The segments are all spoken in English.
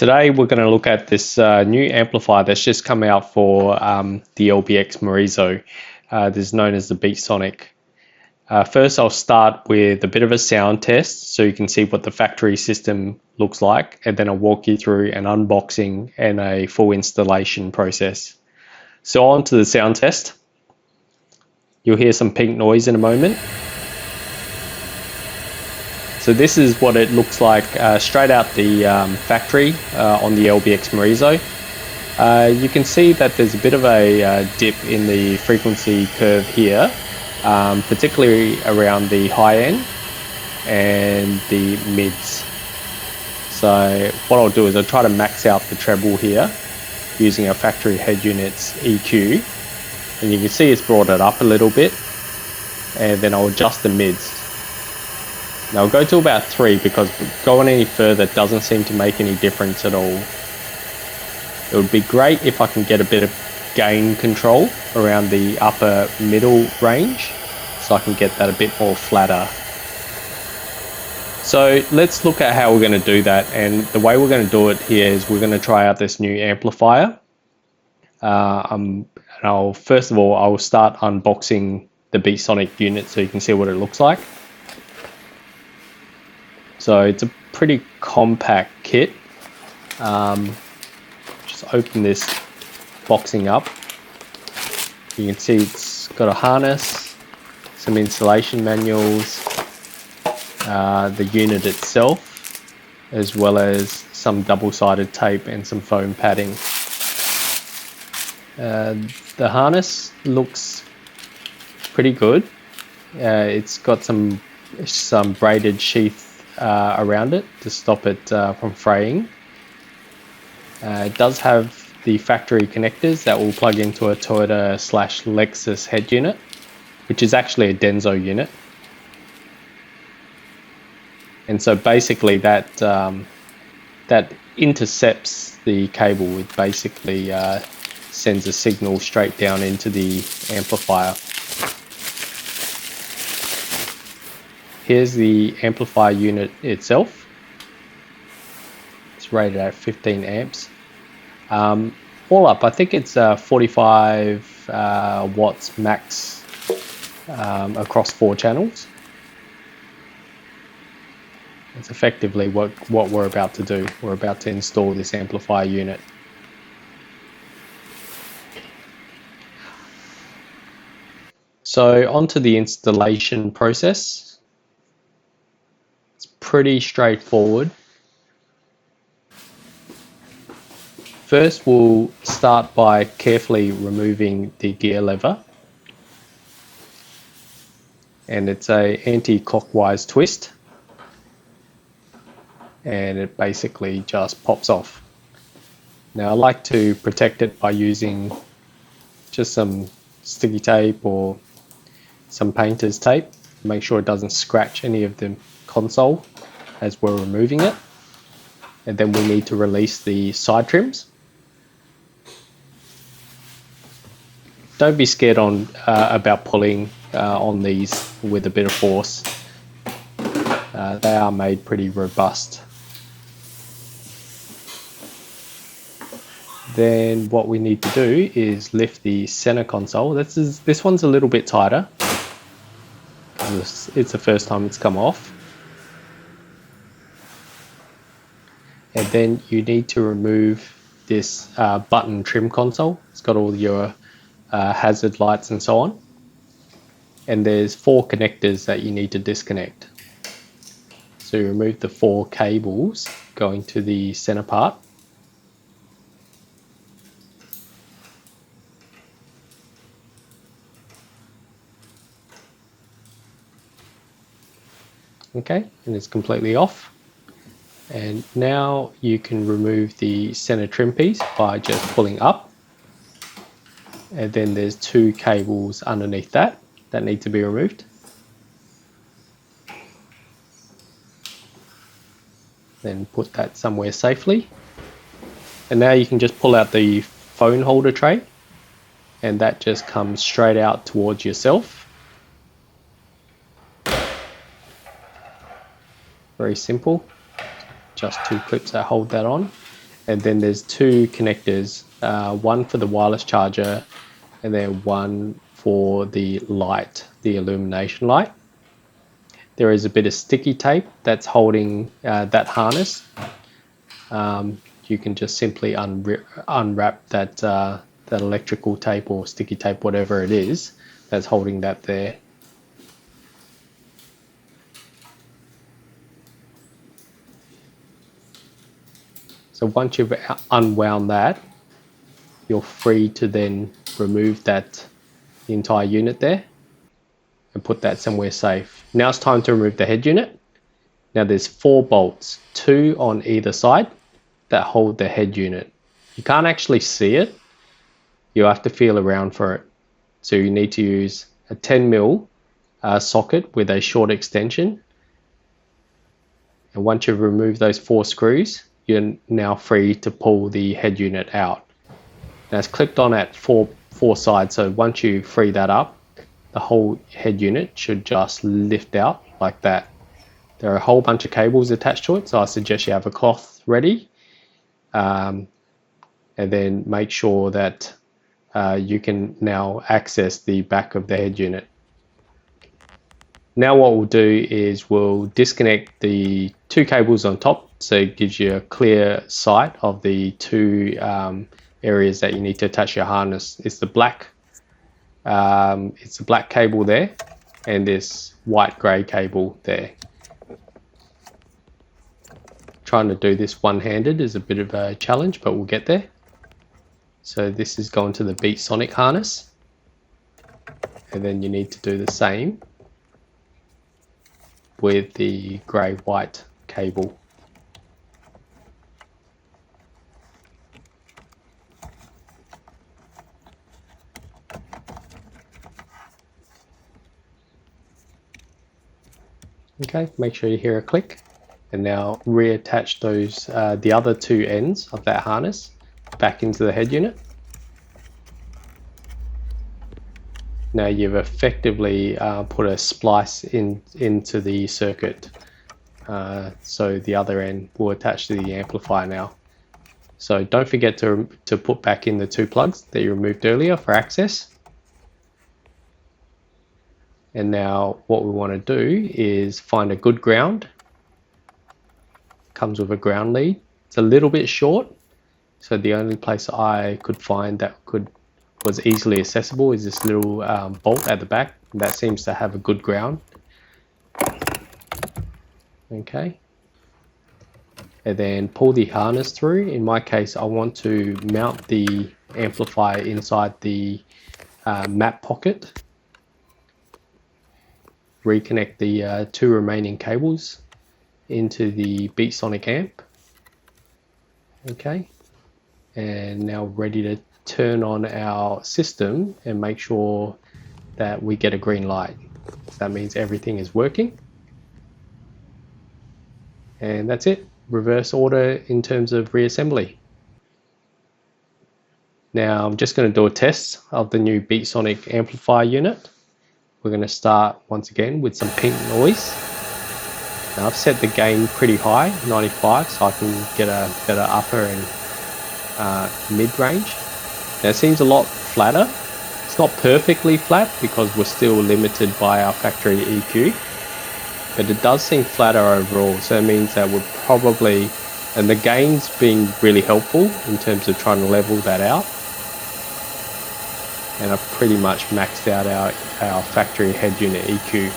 Today we're going to look at this new amplifier that's just come out for the LBX Morizo. This is known as the Beat-Sonic. First I'll start with a bit of a sound test so you can see what the factory system looks like, and then I'll walk you through an unboxing and a full installation process. So on to the sound test. You'll hear some pink noise in a moment. So this is what it looks like straight out the factory on the LBX Morizo. You can see that there's a bit of a dip in the frequency curve here, particularly around the high end and the mids. So what I'll do is I'll try to max out the treble here using our factory Headunit's EQ, and you can see it's brought it up a little bit, and then I'll adjust the mids. Now I'll go to about 3 because going any further doesn't seem to make any difference at all. It would be great if I can get a bit of gain control around the upper middle range so I can get that a bit more flatter. So let's look at how we're going to do that, and the way we're going to do it here is we're going to try out this new amplifier. First of all, I'll start unboxing the Beat-Sonic unit so you can see what it looks like. So it's a pretty compact kit. Just open this boxing up. You can see it's got a harness, some installation manuals, the unit itself, as well as some double-sided tape and some foam padding. The harness looks pretty good. It's got some braided sheath around it to stop it from fraying. It does have the factory connectors that will plug into a Toyota/Lexus head unit, which is actually a Denso unit. And so basically that intercepts the cable. It basically sends a signal straight down into the amplifier. Here's the amplifier unit itself. It's rated at 15 amps. All up, I think it's 45 watts max across 4 channels. It's effectively what we're about to do. We're about to install this amplifier unit. So onto the installation process. Pretty straightforward. First, we'll start by carefully removing the gear lever, and it's a anti-clockwise twist, and it basically just pops off. Now I like to protect it by using just some sticky tape or some painter's tape. Make sure it doesn't scratch any of the console as we're removing it. And then we need to release the side trims. Don't be scared about pulling on these with a bit of force. They are made pretty robust. Then what we need to do is lift the center console. This one's a little bit tighter. It's the first time it's come off. And then you need to remove this button trim console. It's got all your hazard lights and so on. And there's 4 connectors that you need to disconnect. So you remove the 4 cables going to the center part. Okay, and it's completely off. And now you can remove the center trim piece by just pulling up. And then there's 2 cables underneath that need to be removed. Then put that somewhere safely. And now you can just pull out the phone holder tray, and that just comes straight out towards yourself. Very simple. Just 2 clips that hold that on. and then there's two connectors, one for the wireless charger and then one for the light, the illumination light. There is a bit of sticky tape that's holding that harness. You can just simply unwrap that, that electrical tape or sticky tape, whatever it is, that's holding that there. So once you've unwound that, you're free to then remove that, the entire unit there, and put that somewhere safe. Now it's time to remove the head unit. Now there's 4 bolts, 2 on either side, that hold the head unit. You can't actually see it. You have to feel around for it. So you need to use a 10mm socket with a short extension. And once you've removed those 4 screws, you're now free to pull the head unit out. Now it's clipped on at four sides, so once you free that up, the whole head unit should just lift out like that. There are a whole bunch of cables attached to it, so I suggest you have a cloth ready, and then make sure that you can now access the back of the head unit. Now what we'll do is we'll disconnect the 2 cables on top, so it gives you a clear sight of the 2 areas that you need to attach your harness. It's the black cable there, and this white-grey cable there. Trying to do this one-handed is a bit of a challenge, but we'll get there. So this is going to the Beat-Sonic harness, and then you need to do the same with the grey-white cable. Okay, make sure you hear a click, and now reattach those the other 2 ends of that harness back into the head unit. Now you've effectively put a splice into the circuit, so the other end will attach to the amplifier now. So don't forget to put back in the 2 plugs that you removed earlier for access. And now what we want to do is find a good ground. Comes with a ground lead. It's a little bit short, so the only place I could find that was easily accessible is this little bolt at the back. That seems to have a good ground. Okay. And then pull the harness through. In my case, I want to mount the amplifier inside the map pocket. Reconnect the 2 remaining cables into the Beat-Sonic amp. Okay, and now ready to turn on our system and make sure that we get a green light. So that means everything is working. And that's it. Reverse order in terms of reassembly. Now I'm just going to do a test of the new Beat-Sonic amplifier unit. We're going to start once again with some pink noise. Now I've set the gain pretty high, 95, so I can get a better upper and mid-range. Now it seems a lot flatter. It's not perfectly flat because we're still limited by our factory EQ, but it does seem flatter overall, so it means that we're probably, and the gain's being really helpful in terms of trying to level that out. And I've pretty much maxed out our factory head unit EQ.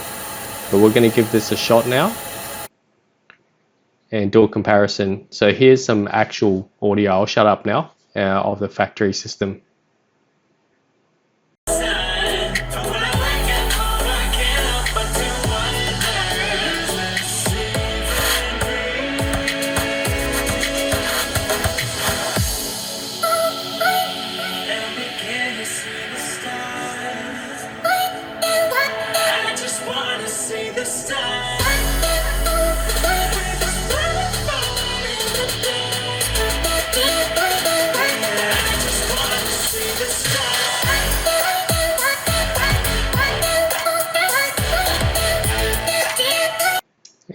But we're going to give this a shot now and do a comparison. So here's some actual audio, I'll shut up now, of the factory system.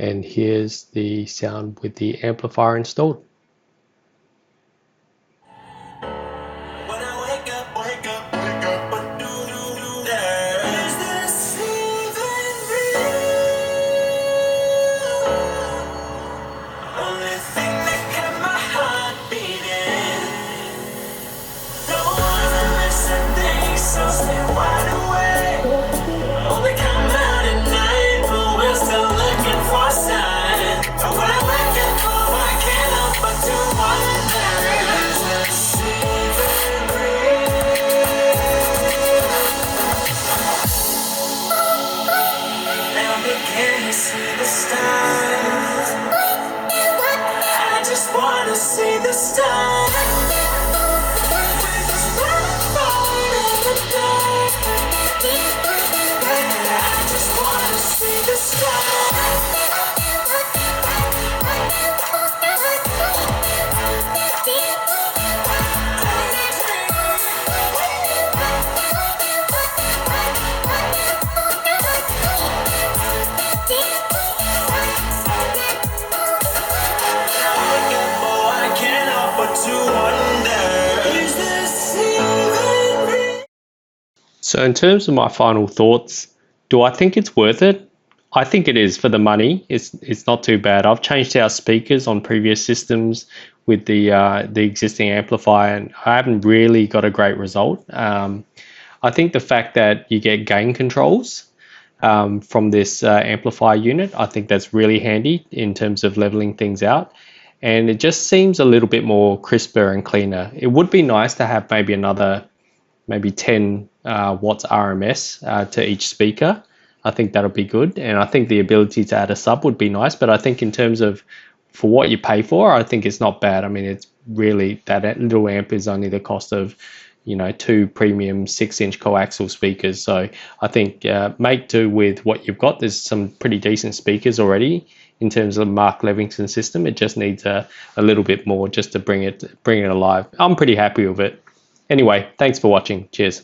And here's the sound with the amplifier installed. see the stars. I just wanna see the stars. I can't help but to wonder, is this even real? So in terms of my final thoughts, do I think it's worth it? I think it is for the money. It's not too bad. I've changed out speakers on previous systems with the existing amplifier, and I haven't really got a great result. I think the fact that you get gain controls from this amplifier unit, I think that's really handy in terms of leveling things out. And it just seems a little bit more crisper and cleaner. It would be nice to have maybe another, maybe 10 watts RMS to each speaker. I think that'll be good. And I think the ability to add a sub would be nice. But I think in terms of for what you pay for, I think it's not bad. I mean, it's really, that little amp is only the cost of, you know, 2 premium 6-inch coaxial speakers. So I think make do with what you've got. There's some pretty decent speakers already in terms of Mark Levingston system. It just needs a little bit more just to bring it alive. I'm pretty happy with it. Anyway, thanks for watching. Cheers.